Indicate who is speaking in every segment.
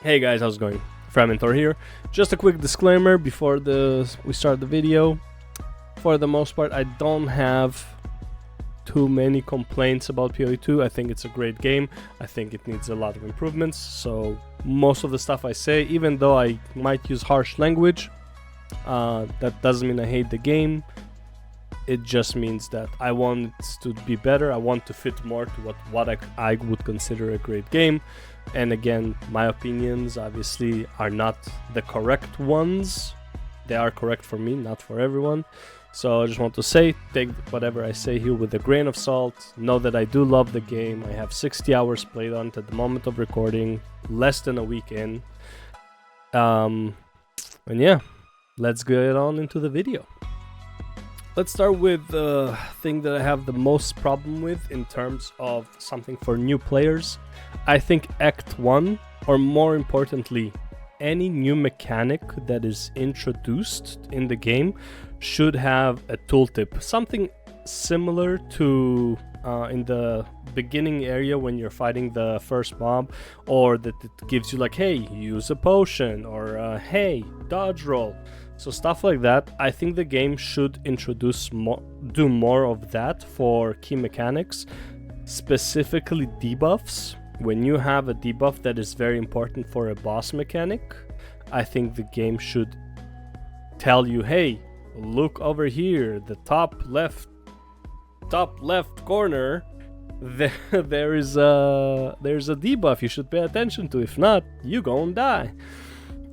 Speaker 1: Hey guys, how's it going? Fragmentor here. Just a quick disclaimer before we start the video. For the most part, I don't have too many complaints about PoE 2. I think it's a great game. I think it needs a lot of improvements. So most of the stuff I say, even though I might use harsh language, that doesn't mean I hate the game. It just means that I want it to be better. I want to fit more to what I would consider a great game. And again, my opinions obviously are not the correct ones. They are correct for me, not for everyone. So I just want to say, take whatever I say here with a grain of salt. Know that I do love the game. I have 60 hours played on it at the moment of recording, less than a week in. And yeah, let's get on into the video. Let's start with the thing that I have the most problem with in terms of something for new players. I think Act 1, or more importantly, any new mechanic that is introduced in the game should have a tooltip. Something similar to in the beginning area when you're fighting the first mob, or that it gives you like, hey, use a potion, or hey, dodge roll. So stuff like that. I think the game should introduce do more of that for key mechanics, specifically debuffs. When you have a debuff that is very important for a boss mechanic, I think the game should tell you, hey, look over here, the top left corner, there's a debuff you should pay attention to. If not, you gonna die.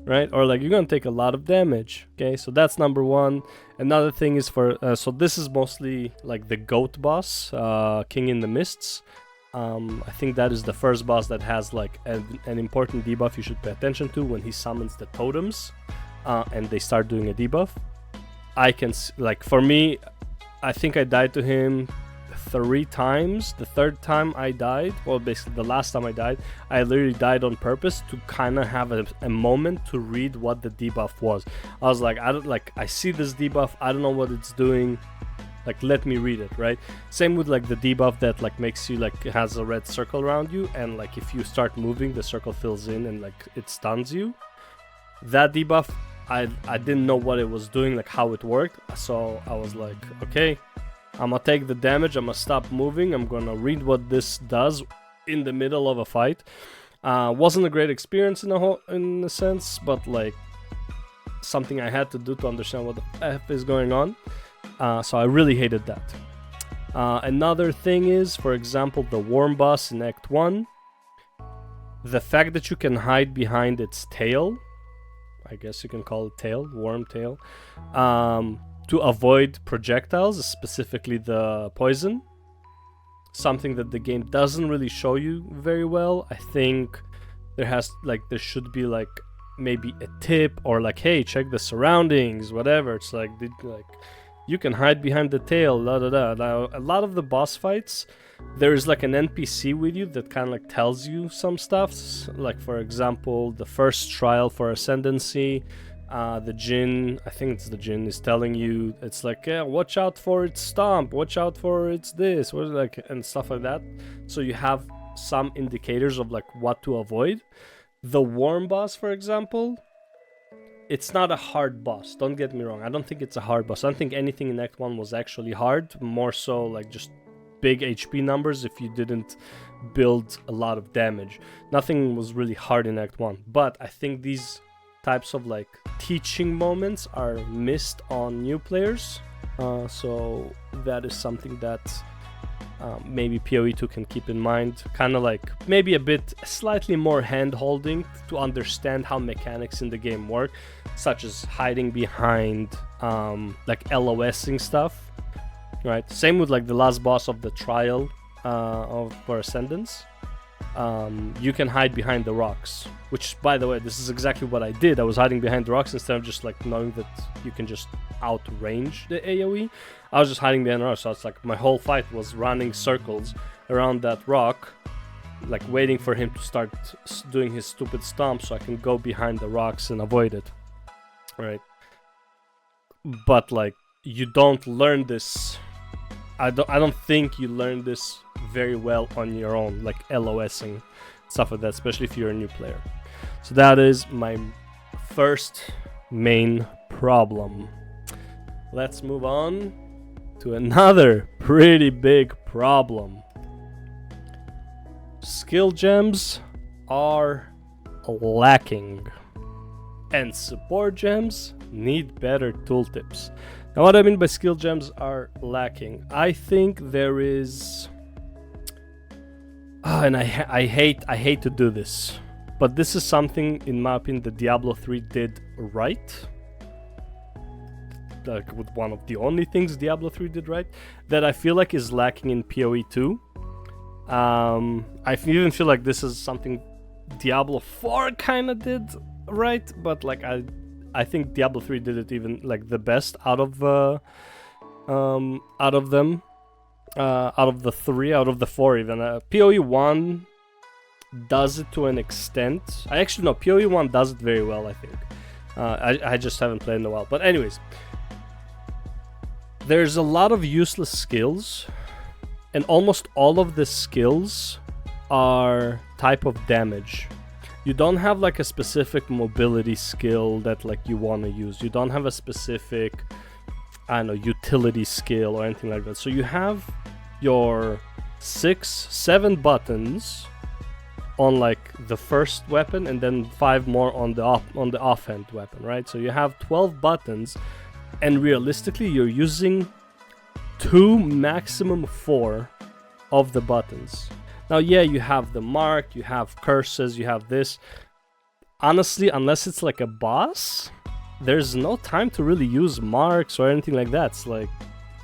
Speaker 1: Right? Or like you're gonna take a lot of damage. Okay, so that's number one. Another thing is for so this is mostly like the goat boss, King in the Mists. I think that is the first boss that has like an important debuff you should pay attention to when he summons the totems, and they start doing a debuff. I can like, for me, I think I died to him 3 times. The third time I died, well, basically the last time I died, I literally died on purpose to kind of have a moment to read what the debuff was. I was like, I see this debuff, I don't know what it's doing, like let me read it, right? Same with like the debuff that like makes you like, it has a red circle around you, and like if you start moving, the circle fills in and like it stuns you. That debuff, I didn't know what it was doing, like how it worked, so I was like, okay, I'm gonna take the damage, I'm gonna stop moving, I'm gonna read what this does in the middle of a fight. Wasn't a great experience in a sense, but like something I had to do to understand what the F is going on. So I really hated that. Another thing is, for example, the worm boss in Act 1. The fact that you can hide behind its tail, I guess you can call it tail, worm tail, to avoid projectiles, specifically the poison. Something that the game doesn't really show you very well. I think there should be like maybe a tip, or like, hey, check the surroundings, whatever. It's like you can hide behind the tail, Now, a lot of the boss fights, there is like an NPC with you that kind of like tells you some stuff. Like for example, the first trial for Ascendancy, the Jinn, I think it's the Jinn, is telling you, it's like, yeah, watch out for its stomp, watch out for its this, or like, and stuff like that. So you have some indicators of like what to avoid. The worm boss, for example, it's not a hard boss, don't get me wrong. I don't think it's a hard boss. I don't think anything in Act 1 was actually hard. More so like just big HP numbers if you didn't build a lot of damage. Nothing was really hard in Act 1. But I think these types of like teaching moments are missed on new players. So that is something that maybe PoE 2 can keep in mind. Kind of like maybe a bit slightly more hand holding to understand how mechanics in the game work, such as hiding behind like LOSing stuff, right? Same with like the last boss of the trial for Ascendance. You can hide behind the rocks, which, by the way, this is exactly what I did. I was hiding behind the rocks instead of just like knowing that you can just outrange the AoE. I was just hiding behind the rocks, so it's like my whole fight was running circles around that rock, like waiting for him to start doing his stupid stomp so I can go behind the rocks and avoid it, right? But like, you don't learn this, I don't think you learn this very well on your own, like LOSing. stuff like that, especially if you're a new player. So that is my first main problem. Let's move on to another pretty big problem. Skill gems are lacking, and support gems need better tooltips. Now, what I mean by skill gems are lacking, I think there is, and I hate to do this, but this is something, in my opinion, that Diablo 3 did right. Like, with one of the only things Diablo 3 did right, that I feel like is lacking in PoE 2. I even feel like this is something Diablo 4 kind of did right, but like I think Diablo 3 did it even like the best out of the four even. PoE 1 does it to an extent. PoE 1 does it very well, I think. I just haven't played in a while. But anyways, there's a lot of useless skills, and almost all of the skills are type of damage. You don't have like a specific mobility skill that like you want to use. You don't have a specific, I don't know, utility skill or anything like that. So you have your 6-7 buttons on like the first weapon, and then 5 more on the offhand weapon, right? So you have 12 buttons, and realistically you're using 2, maximum 4 of the buttons. Now, yeah, you have the mark, you have curses, you have this. Honestly, unless it's like a boss, there's no time to really use marks or anything like that. It's like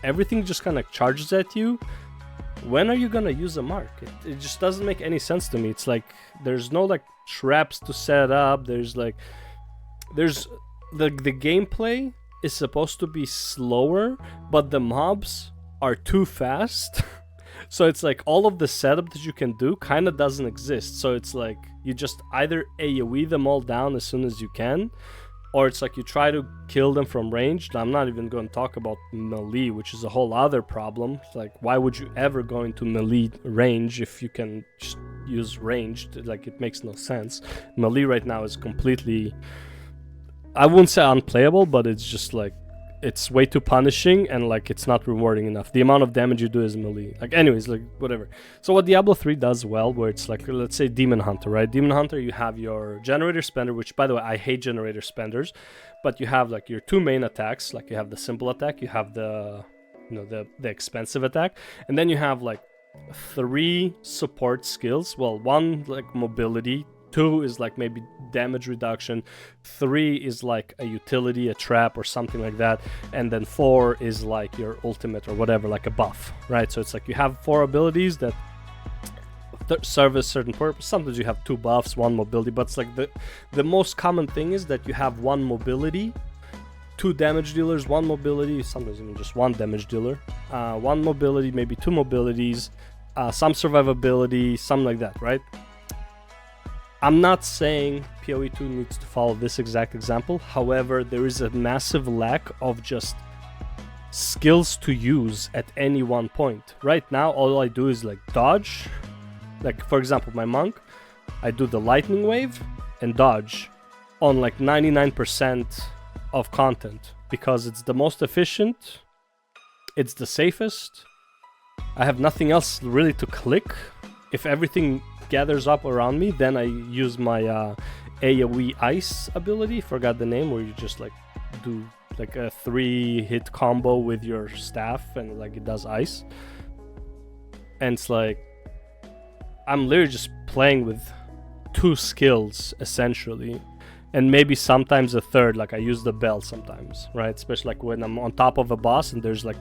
Speaker 1: everything just kind of charges at you. When are you gonna use a mark? It just doesn't make any sense to me. It's like there's no like traps to set up. There's the gameplay is supposed to be slower, but the mobs are too fast. So it's like all of the setup that you can do kind of doesn't exist. So it's like you just either AoE them all down as soon as you can, or it's like you try to kill them from range. I'm not even going to talk about melee, which is a whole other problem. It's like, why would you ever go into melee range if you can just use ranged? Like, it makes no sense. Melee right now is completely, I wouldn't say unplayable, but it's just like, it's way too punishing, and like it's not rewarding enough. The amount of damage you do is melee. Like, anyways, like whatever. So what Diablo 3 does well, where it's like, let's say Demon Hunter, right? Demon Hunter, you have your generator spender, which by the way, I hate generator spenders, but you have like your 2 main attacks. Like you have the simple attack, you have the expensive attack, and then you have like 3 support skills. Well, 1 like mobility, 2 is like maybe damage reduction, 3 is like a utility, a trap or something like that, and then 4 is like your ultimate or whatever, like a buff, right? So it's like you have 4 abilities that serve a certain purpose. Sometimes you have 2 buffs, 1 mobility, but it's like the most common thing is that you have 1 mobility, 2 damage dealers, 1 mobility, sometimes even just 1 damage dealer, 1 mobility, maybe 2 mobilities, some survivability, something like that, right? I'm not saying PoE 2 needs to follow this exact example. However, there is a massive lack of just skills to use at any one point. Right now, all I do is like dodge. Like, for example, my monk, I do the lightning wave and dodge on like 99% of content because it's the most efficient, it's the safest. I have nothing else really to click. If everything gathers up around me, then I use my AoE ice ability, forgot the name, where you just like do like a 3-hit combo with your staff and like it does ice. And it's like I'm literally just playing with 2 skills essentially, and maybe sometimes a third, like I use the bell sometimes, right? Especially like when I'm on top of a boss and there's like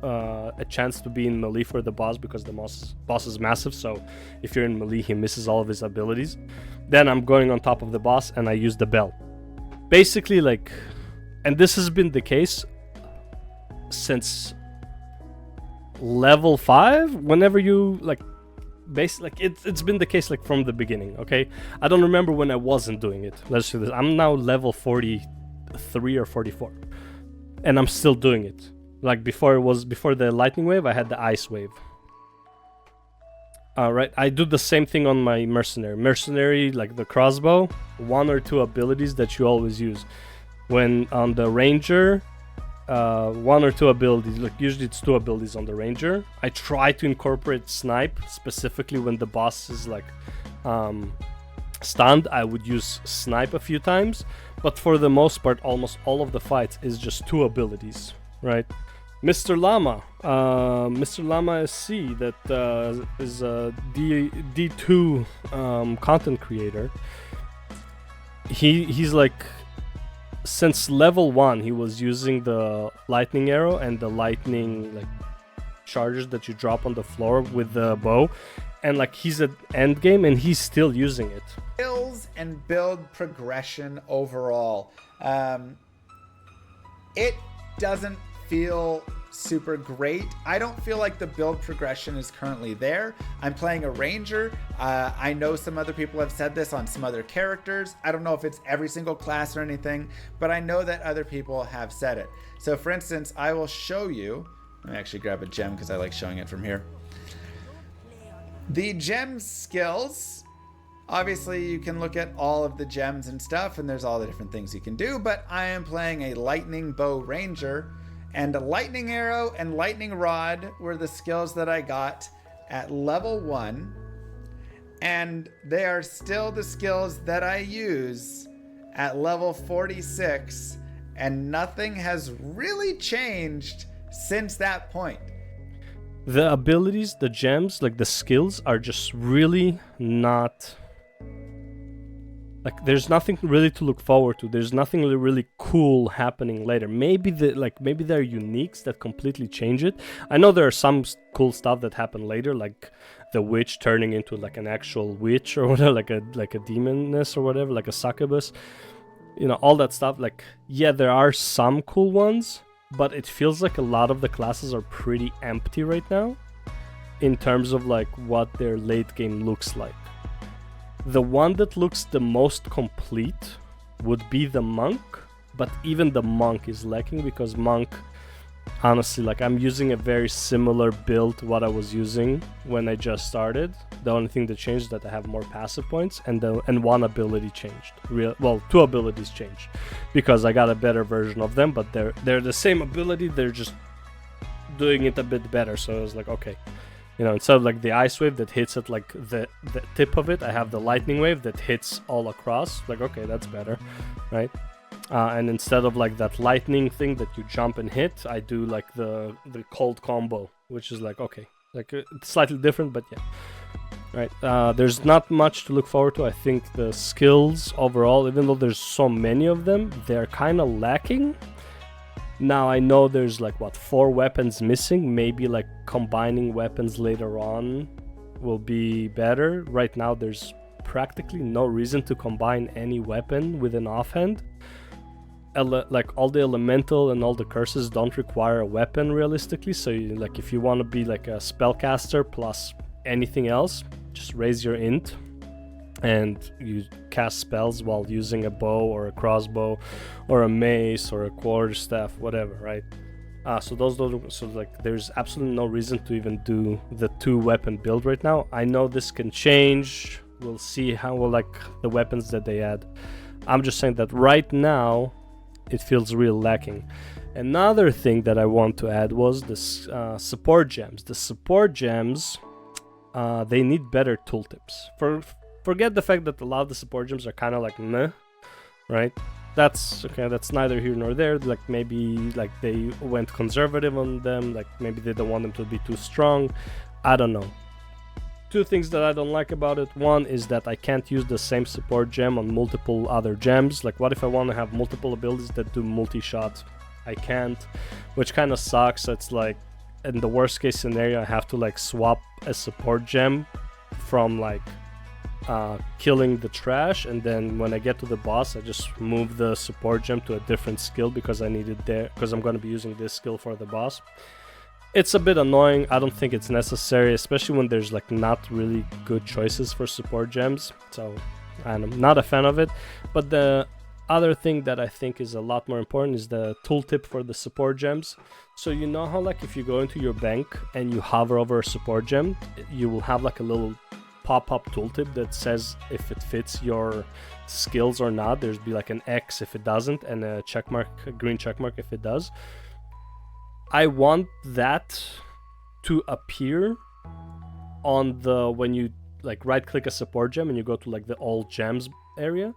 Speaker 1: a chance to be in melee for the boss, because the boss is massive, so if you're in melee he misses all of his abilities. Then I'm going on top of the boss and I use the bell. Basically, like, and this has been the case since level 5, whenever you like it's been the case like from the beginning, okay? I don't remember when I wasn't doing it. Let's do this. I'm now level 43 or 44 and I'm still doing it. Like before the lightning wave, I had the ice wave. Right, I do the same thing on my mercenary. Mercenary, like the crossbow, 1 or 2 abilities that you always use. When on the ranger, 1 or 2 abilities. Like usually it's 2 abilities on the ranger. I try to incorporate snipe, specifically when the boss is like stunned. I would use snipe a few times, but for the most part, almost all of the fights is just 2 abilities, right? Mr. Llama, Mr. Llama SC, that is a D2 content creator. He's like, since level 1, he was using the lightning arrow and the lightning like charges that you drop on the floor with the bow, and like he's at end game and he's still using it.
Speaker 2: Skills and build progression overall. It doesn't feel super great. I don't feel like the build progression is currently there. I'm playing a ranger. I know some other people have said this on some other characters. I don't know if it's every single class or anything, but I know that other people have said it. So for instance, I will show you. Let me actually grab a gem because I like showing it from here. The gem skills. Obviously, you can look at all of the gems and stuff, and there's all the different things you can do, but I am playing a lightning bow ranger. And a lightning arrow and lightning rod were the skills that I got at level 1. And they are still the skills that I use at level 46. And nothing has really changed since that point.
Speaker 1: The abilities, the gems, like the skills are just really not... Like there's nothing really to look forward to. There's nothing really cool happening later. Maybe there are uniques that completely change it. I know there are some cool stuff that happen later, like the witch turning into like an actual witch or whatever, like a demoness or whatever, like a succubus. You know, all that stuff. Like, yeah, there are some cool ones, but it feels like a lot of the classes are pretty empty right now in terms of like what their late game looks like. The one that looks the most complete would be the monk, but even the monk is lacking because monk, honestly, like I'm using a very similar build to what I was using when I just started. The only thing that changed is that I have more passive points and 1 ability changed. 2 abilities changed because I got a better version of them, but they're the same ability, they're just doing it a bit better. So I was like, okay. You know, instead of like the ice wave that hits at like the tip of it, I have the lightning wave that hits all across. Like, okay, that's better, right? And instead of like that lightning thing that you jump and hit, I do like the cold combo, which is like, okay, like it's slightly different, but yeah, right? There's not much to look forward to. I think the skills overall, even though there's so many of them, they're kind of lacking. Now I know there's like 4 weapons missing. Maybe like combining weapons later on will be better. Right now there's practically no reason to combine any weapon with an offhand. Like all the elemental and all the curses don't require a weapon realistically. So like if you want to be like a spellcaster plus anything else, just raise your int and you cast spells while using a bow or a crossbow or a mace or a quarterstaff, whatever, right? So like there's absolutely no reason to even do the 2 weapon build right now. I know this can change. We'll see how like the weapons that they add. I'm just saying that right now it feels real lacking. Another thing that I want to add was the support gems. The support gems, they need better tooltips. Forget the fact that a lot of the support gems are kind of like meh, right? That's okay, that's neither here nor there. Like maybe like they went conservative on them, like maybe they don't want them to be too strong. I don't know. 2 things that I don't like about it. One is that I can't use the same support gem on multiple other gems. Like what if I want to have multiple abilities that do multi-shot? I can't, which kind of sucks. It's like in the worst case scenario I have to like swap a support gem from like killing the trash, and then when I get to the boss I just move the support gem to a different skill because I need it there because I'm going to be using this skill for the boss. It's a bit annoying. I don't think it's necessary, especially when there's like not really good choices for support gems. So I'm not a fan of it. But other thing that I think is a lot more important is the tooltip for the support gems. So you know how like if you go into your bank and you hover over a support gem, you will have like a little pop-up tooltip that says if it fits your skills or not. There's be like an X if it doesn't and a check mark, a green check mark if it does. I want that to appear on the when you like right click a support gem and you go to like the all gems area.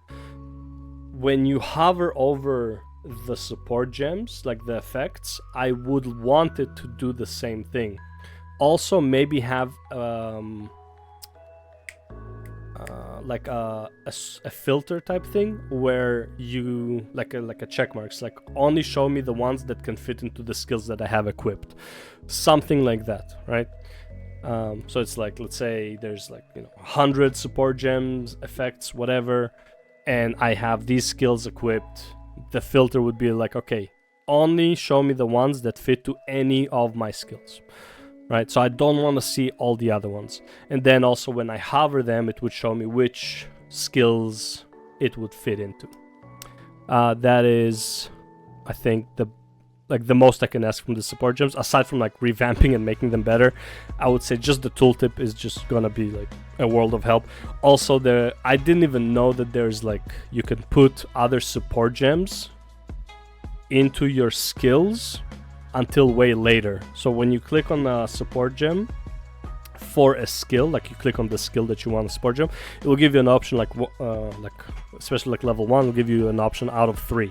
Speaker 1: When you hover over the support gems, like the effects, I would want it to do the same thing. Also, maybe have like a filter type thing where you like a check marks, like only show me the ones that can fit into the skills that I have equipped, something like that, right? So it's like, let's say there's like 100 support gems, effects, whatever, and I have these skills equipped. The filter would be like, okay, only show me the ones that fit to any of my skills, right? So I don't want to see all the other ones. And then also when I hover them, it would show me which skills it would fit into. That is, I think, the most I can ask from the support gems, aside from like revamping and making them better. I would say just the tooltip is just gonna be like a world of help. Also, I didn't even know that there's like you can put other support gems into your skills until way later. So when you click on a support gem for a skill, like you click on the skill that you want to support gem, it will give you an option like especially like level 1 will give you an option out of 3.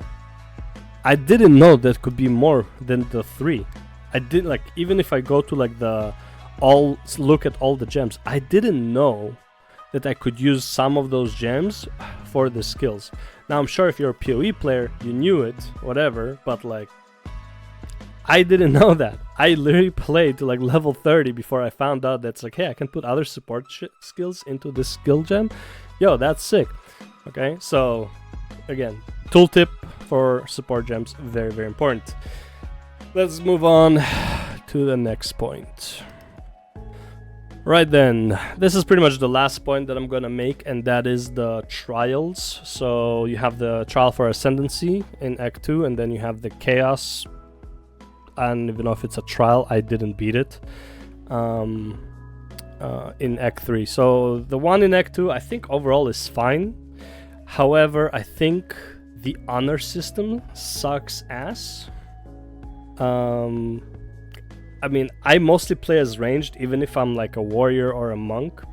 Speaker 1: I didn't know that could be more than the 3. I didn't, like, even if I go to like look at all the gems, I didn't know that I could use some of those gems for the skills. Now I'm sure if you're a PoE player, you knew it, whatever, but like I didn't know that. I literally played to like level 30 before I found out that's like, hey, I can put other support skills into this skill gem. Yo, that's sick. Okay, so again, tooltip for support gems, very, very important. Let's move on to the next point. Right then, this is pretty much the last point that I'm gonna make, and that is the trials. So you have the trial for ascendancy in Act 2, and then you have the chaos. I don't even know if it's a trial, I didn't beat it, in Act 3. So the one in Act 2 I think overall is fine. However, I think the honor system sucks ass. I mean, I mostly play as ranged, even if I'm like a warrior or a monk,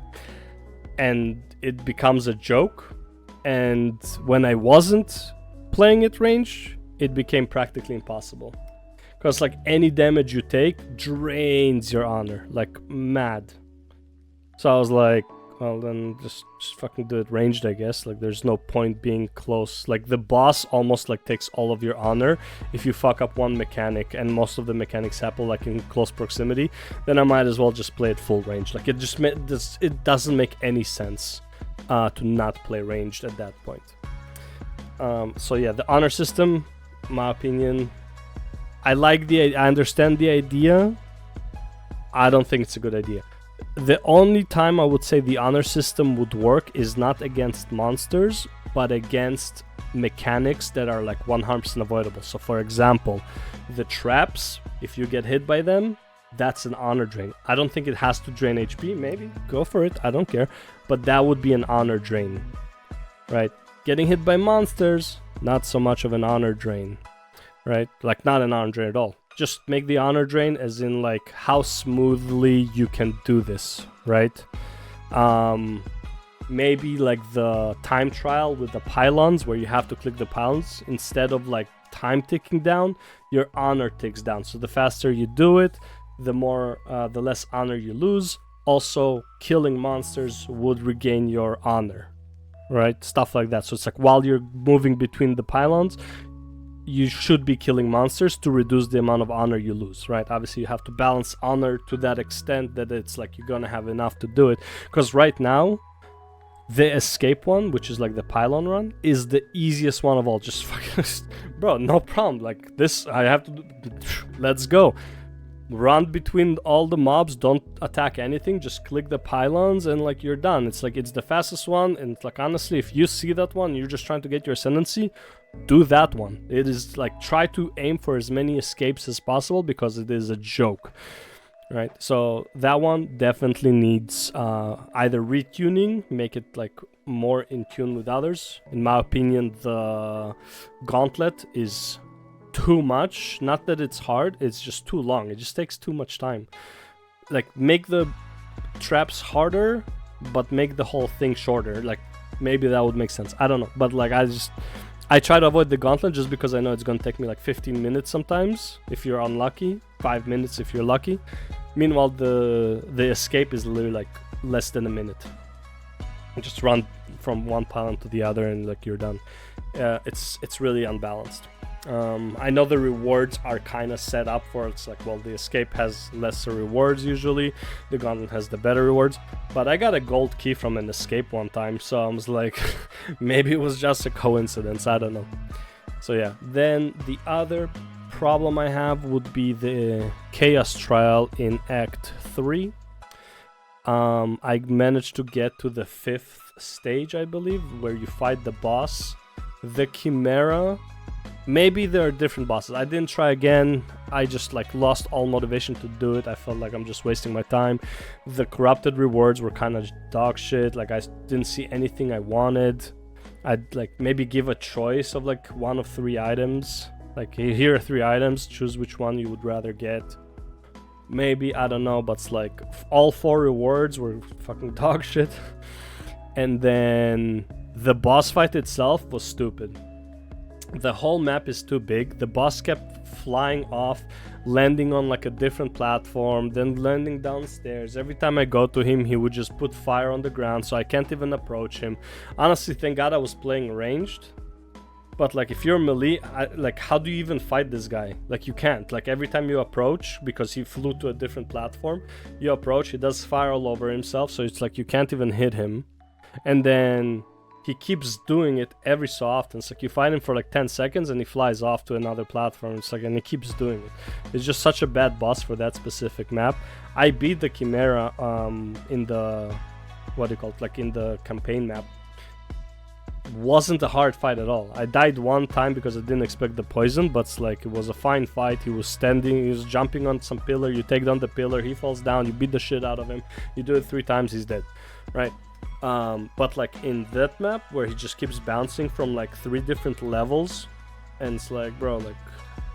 Speaker 1: and it becomes a joke. And when I wasn't playing it ranged, it became practically impossible. Because like any damage you take drains your honor, like mad. So I was like, well then just fucking do it ranged, I guess. Like there's no point being close. Like the boss almost like takes all of your honor if you fuck up one mechanic, and most of the mechanics happen like in close proximity. Then I might as well just play it full range. Like it doesn't make any sense to not play ranged at that point. So yeah, the honor system, my opinion, I understand the idea. I don't think it's a good idea. The only time I would say the honor system would work is not against monsters, but against mechanics that are like 100% avoidable. So for example, the traps, if you get hit by them, that's an honor drain. I don't think it has to drain HP, maybe, go for it, I don't care. But that would be an honor drain, right? Getting hit by monsters, not so much of an honor drain, right? Like not an honor drain at all. Just make the honor drain as in like how smoothly you can do this, right? Maybe like the time trial with the pylons where you have to click the pylons, instead of like time ticking down, your honor ticks down. So the faster you do it, the less honor you lose. Also, killing monsters would regain your honor, right? Stuff like that. So it's like while you're moving between the pylons, you should be killing monsters to reduce the amount of honor you lose, right? Obviously, you have to balance honor to that extent that it's like you're gonna have enough to do it. Because right now, the escape one, which is like the pylon run, is the easiest one of all. Just fucking, bro, no problem. Like this, I have to do, let's go. run between all the mobs, don't attack anything, just click the pylons, and like you're done. It's like it's the fastest one, and like honestly, if you see that one, you're just trying to get your ascendancy, do that one. It is like, try to aim for as many escapes as possible, because it is a joke, right? So that one definitely needs either retuning, make it like more in tune with others. In my opinion, the gauntlet is too much. Not that it's hard, it's just too long. It just takes too much time. Like, make the traps harder, but make the whole thing shorter. Like, maybe that would make sense. I don't know. But like, I try to avoid the gauntlet just because I know it's gonna take me like 15 minutes sometimes if you're unlucky, 5 minutes if you're lucky. Meanwhile, the escape is literally like less than a minute. You just run from one pylon to the other and like you're done. It's really unbalanced. I know the rewards are kind of set up for, it's like, well, the escape has lesser rewards usually, the gauntlet has the better rewards, but I got a gold key from an escape one time, so I was like, maybe it was just a coincidence, I don't know. So yeah, then the other problem I have would be the Chaos Trial in Act 3. I managed to get to the 5th stage, I believe, where you fight the boss. The Chimera, maybe there are different bosses. I didn't try again. I just like lost all motivation to do it. I felt like I'm just wasting my time. The corrupted rewards were kind of dog shit. Like, I didn't see anything I wanted. I'd like maybe give a choice of like 1 of 3 items. Like, here are 3 items, choose which one you would rather get. Maybe, I don't know, but it's like all 4 rewards were fucking dog shit. And then the boss fight itself was stupid. The whole map is too big. The boss kept flying off, landing on like a different platform, then landing downstairs. Every time I go to him, he would just put fire on the ground, so I can't even approach him. Honestly, thank God I was playing ranged. But like, if you're melee, like, how do you even fight this guy? Like, you can't. Like, every time you approach, because he flew to a different platform, you approach, he does fire all over himself, so it's like you can't even hit him. And then he keeps doing it every so often. It's like you fight him for like 10 seconds and he flies off to another platform. It's like, and he keeps doing it. It's just such a bad boss for that specific map. I beat the Chimera in the, what do you call it, like in the campaign map. Wasn't a hard fight at all. I died one time because I didn't expect the poison, but it's like, it was a fine fight. He was standing, he was jumping on some pillar, you take down the pillar, he falls down, you beat the shit out of him, you do it 3 times, he's dead, right? But like in that map where he just keeps bouncing from like 3 different levels, and it's like, bro, like,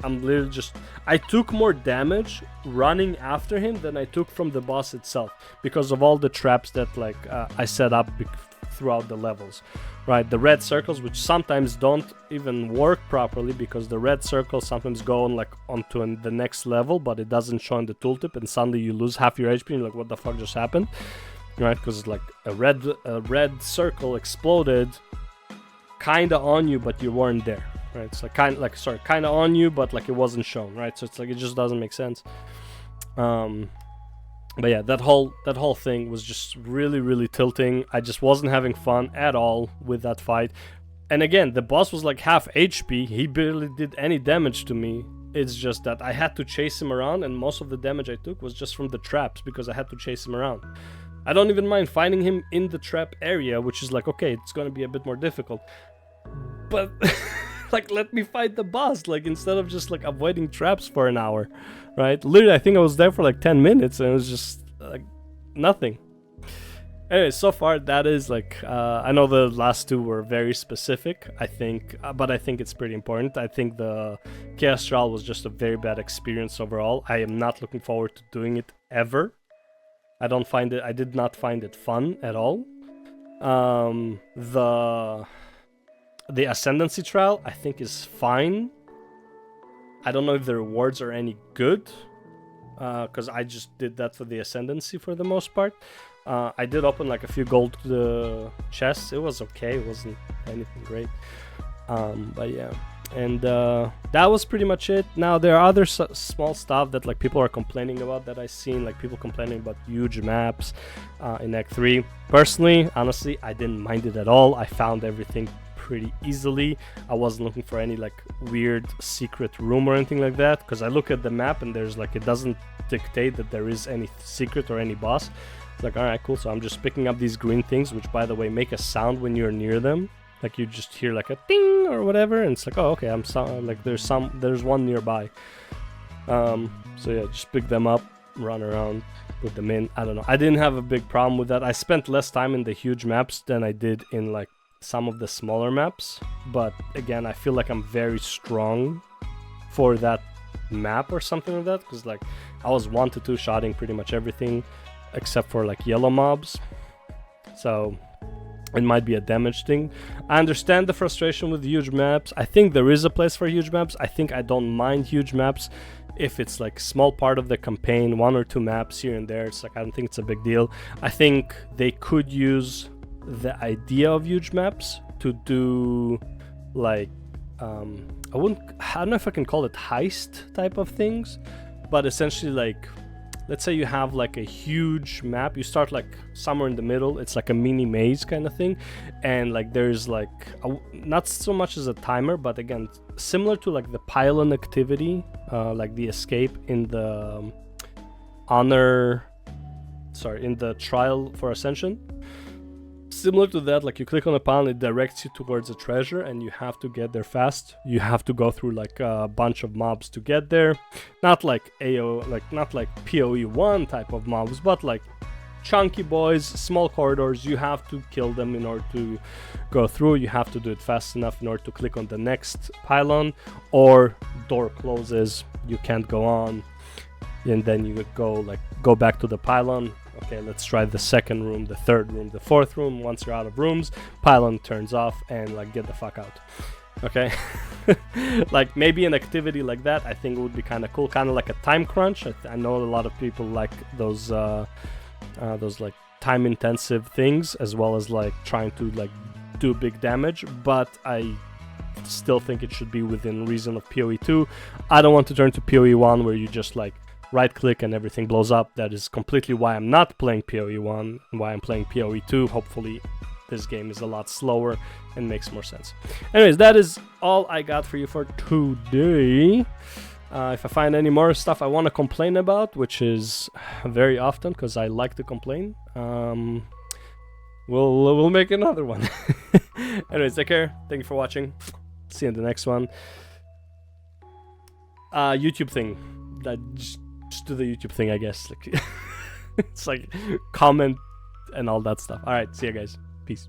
Speaker 1: I'm literally just, I took more damage running after him than I took from the boss itself, because of all the traps that like I set up throughout the levels, right? The red circles, which sometimes don't even work properly, because the red circles sometimes go on like onto the next level, but it doesn't show in the tooltip, and suddenly you lose half your HP and you're like, what the fuck just happened? Right? Because it's like a red circle exploded kinda on you, but you weren't there, right? It's like kinda on you, but like it wasn't shown, right? So it's like, it just doesn't make sense. But yeah, that whole thing was just really, really tilting. I just wasn't having fun at all with that fight. And again, the boss was like half HP. He barely did any damage to me. It's just that I had to chase him around, and most of the damage I took was just from the traps, because I had to chase him around. I don't even mind finding him in the trap area, which is like, okay, it's gonna be a bit more difficult. But like, let me fight the boss, like, instead of just like avoiding traps for an hour, right? Literally, I think I was there for like 10 minutes and it was just like nothing. Anyway, so far that is like, I know the last 2 were very specific, I think, but I think it's pretty important. I think the Chaos Trial was just a very bad experience overall. I am not looking forward to doing it ever. I did not find it fun at all. The Ascendancy Trial, I think, is fine. I don't know if the rewards are any good, because I just did that for the Ascendancy for the most part. I did open like a few gold chests. It was okay. It wasn't anything great. But yeah. And that was pretty much it. Now, there are other small stuff that like people are complaining about that I've seen, like people complaining about huge maps in Act 3. Personally, honestly, I didn't mind it at all. I found everything pretty easily. I wasn't looking for any like weird secret room or anything like that, because I look at the map and there's like, it doesn't dictate that there is any secret or any boss. It's like, all right, cool. So I'm just picking up these green things, which by the way make a sound when you're near them. Like you just hear like a ding or whatever, and it's like, oh, okay, like there's one nearby. So yeah, just pick them up, run around, put them in. I don't know. I didn't have a big problem with that. I spent less time in the huge maps than I did in like some of the smaller maps. But again, I feel like I'm very strong for that map or something like that, because like I was 1 to 2 shotting pretty much everything except for like yellow mobs. So it might be a damage thing. I understand the frustration with huge maps. I think there is a place for huge maps. I think I don't mind huge maps if it's like small part of the campaign, 1 or 2 maps here and there. It's like, I don't think it's a big deal. I think they could use the idea of huge maps to do like I don't know if I can call it heist type of things, but essentially like, let's say you have like a huge map, you start like somewhere in the middle, it's like a mini maze kind of thing, and like there's like not so much as a timer, but again similar to like the pylon activity, like the escape in the in the trial for Ascension. Similar to that, like you click on a pylon, it directs you towards a treasure and you have to get there fast. You have to go through like a bunch of mobs to get there. Not like not like PoE 1 type of mobs, but like chunky boys, small corridors. You have to kill them in order to go through. You have to do it fast enough in order to click on the next pylon, or door closes, you can't go on, and then you go back to the pylon. Okay, let's try the second room, the third room, the fourth room. Once you're out of rooms, pylon turns off and like get the fuck out. Okay. Like maybe an activity like that I think would be kind of cool, kind of like a time crunch. I know a lot of people like those like time intensive things, as well as like trying to like do big damage, but I still think it should be within reason of PoE 2. I don't want to turn to PoE 1 where you just like right click and everything blows up. That is completely why I'm not playing PoE 1 and why I'm playing PoE 2. Hopefully this game is a lot slower and makes more sense. Anyways, that is all I got for you for today. If I find any more stuff I want to complain about, which is very often because I like to complain, we'll make another one. Anyways, take care. Thank you for watching. See you in the next one. YouTube thing. Just do the YouTube thing, I guess. Like, it's like comment and all that stuff. All right, see you guys. Peace.